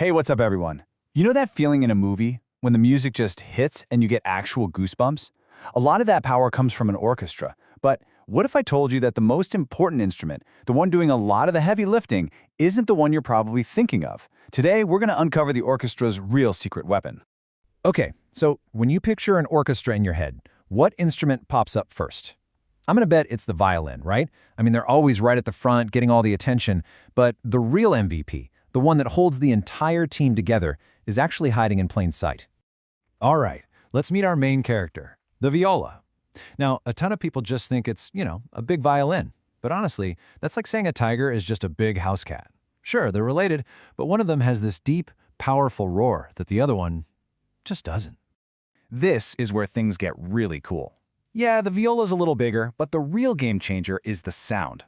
Hey, what's up, everyone? You know that feeling in a movie when the music just hits and you get actual goosebumps? A lot of that power comes from an orchestra. But what if I told you that the most important instrument, the one doing a lot of the heavy lifting, isn't the one you're probably thinking of? Today, we're going to uncover the orchestra's real secret weapon. Okay, so when you picture an orchestra in your head, what instrument pops up first? I'm going to bet it's the violin, right? I mean, they're always right at the front, getting all the attention, but the real MVP, the one that holds the entire team together, is actually hiding in plain sight. All right, let's meet our main character, the viola. Now, a ton of people just think it's, a big violin, but honestly, that's like saying a tiger is just a big house cat. Sure, they're related, but one of them has this deep, powerful roar that the other one just doesn't. This is where things get really cool. Yeah, the viola's a little bigger, but the real game changer is the sound.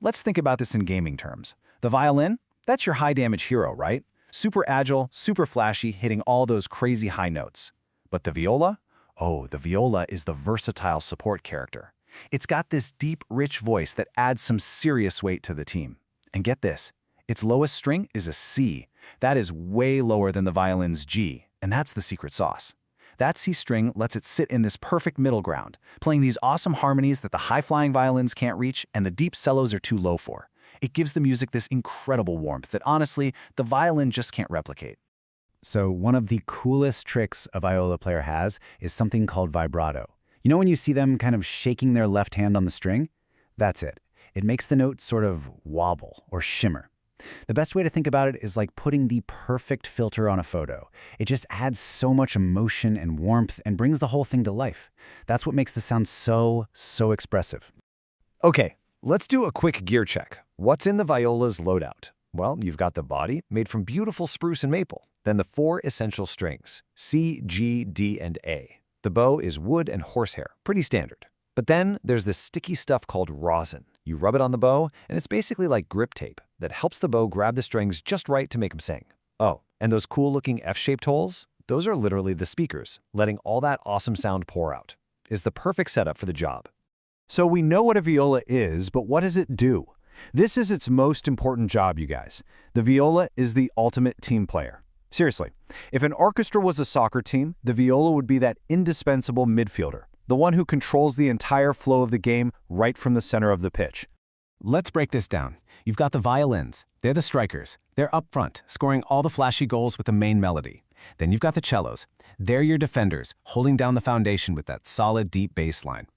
Let's think about this in gaming terms. The violin? That's your high-damage hero, right? Super agile, super flashy, hitting all those crazy high notes. But the viola? Oh, the viola is the versatile support character. It's got this deep, rich voice that adds some serious weight to the team. And get this, its lowest string is a C. That is way lower than the violin's G, and that's the secret sauce. That C string lets it sit in this perfect middle ground, playing these awesome harmonies that the high-flying violins can't reach and the deep cellos are too low for. It gives the music this incredible warmth that, honestly, the violin just can't replicate. So one of the coolest tricks a viola player has is something called vibrato. You know when you see them kind of shaking their left hand on the string? That's it. It makes the note sort of wobble or shimmer. The best way to think about it is like putting the perfect filter on a photo. It just adds so much emotion and warmth and brings the whole thing to life. That's what makes the sound so expressive. Okay, let's do a quick gear check. What's in the viola's loadout? Well, you've got the body, made from beautiful spruce and maple. Then the 4 essential strings, C, G, D, and A. The bow is wood and horsehair, pretty standard. But then there's this sticky stuff called rosin. You rub it on the bow, and it's basically like grip tape that helps the bow grab the strings just right to make them sing. Oh, and those cool-looking F-shaped holes? Those are literally the speakers, letting all that awesome sound pour out. It's the perfect setup for the job. So we know what a viola is, but what does it do? This is its most important job, you guys. The viola is the ultimate team player. Seriously, if an orchestra was a soccer team, the viola would be that indispensable midfielder, the one who controls the entire flow of the game right from the center of the pitch. Let's break this down. You've got the violins. They're the strikers. They're up front, scoring all the flashy goals with the main melody. Then you've got the cellos. They're your defenders, holding down the foundation with that solid, deep bass line.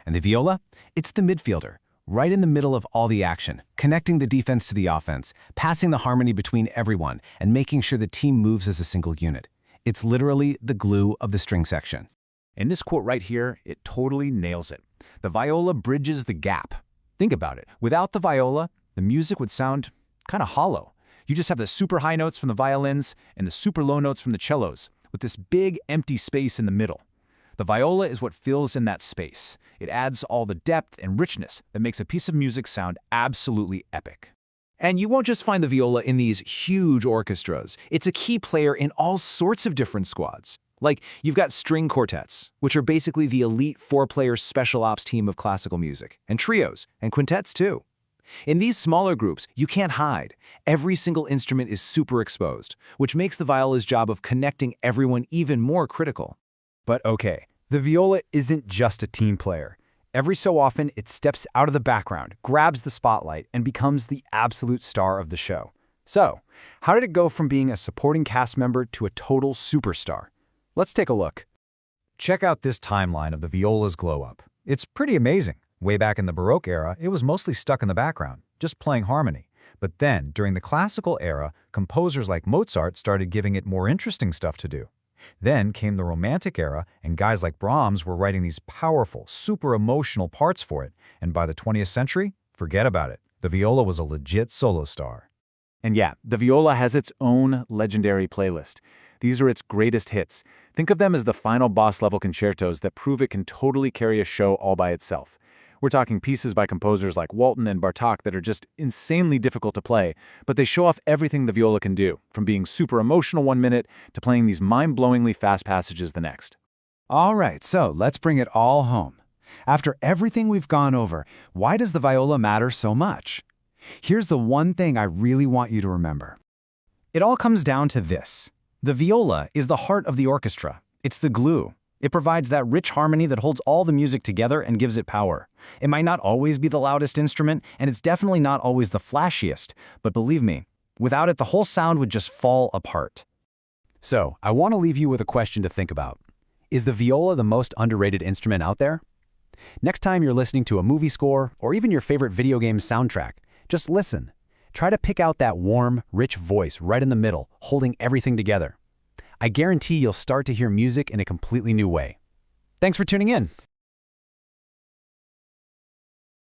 And the viola? It's the midfielder, right in the middle of all the action, connecting the defense to the offense, passing the harmony between everyone, and making sure the team moves as a single unit. It's literally the glue of the string section. In this quote right here, it totally nails it. The viola bridges the gap. Think about it. Without the viola, the music would sound kind of hollow. You just have the super high notes from the violins and the super low notes from the cellos, with this big empty space in the middle. The viola is what fills in that space. It adds all the depth and richness that makes a piece of music sound absolutely epic. And you won't just find the viola in these huge orchestras. It's a key player in all sorts of different squads. Like, you've got string quartets, which are basically the elite 4-player special ops team of classical music, and trios, and quintets too. In these smaller groups, you can't hide. Every single instrument is super exposed, which makes the viola's job of connecting everyone even more critical. But okay, the viola isn't just a team player. Every so often, it steps out of the background, grabs the spotlight, and becomes the absolute star of the show. So, how did it go from being a supporting cast member to a total superstar? Let's take a look. Check out this timeline of the viola's glow-up. It's pretty amazing. Way back in the Baroque era, it was mostly stuck in the background, just playing harmony. But then, during the classical era, composers like Mozart started giving it more interesting stuff to do. Then came the Romantic era, and guys like Brahms were writing these powerful, super emotional parts for it. And by the 20th century, forget about it. The viola was a legit solo star. And yeah, the viola has its own legendary playlist. These are its greatest hits. Think of them as the final boss-level concertos that prove it can totally carry a show all by itself. We're talking pieces by composers like Walton and Bartók that are just insanely difficult to play, but they show off everything the viola can do, from being super emotional one minute to playing these mind-blowingly fast passages the next. All right, so let's bring it all home. After everything we've gone over, why does the viola matter so much? Here's the one thing I really want you to remember. It all comes down to this. The viola is the heart of the orchestra. It's the glue. It provides that rich harmony that holds all the music together and gives it power. It might not always be the loudest instrument, and it's definitely not always the flashiest, but believe me, without it, the whole sound would just fall apart. So, I want to leave you with a question to think about. Is the viola the most underrated instrument out there? Next time you're listening to a movie score or even your favorite video game soundtrack, just listen. Try to pick out that warm, rich voice right in the middle, holding everything together. I guarantee you'll start to hear music in a completely new way. Thanks for tuning in.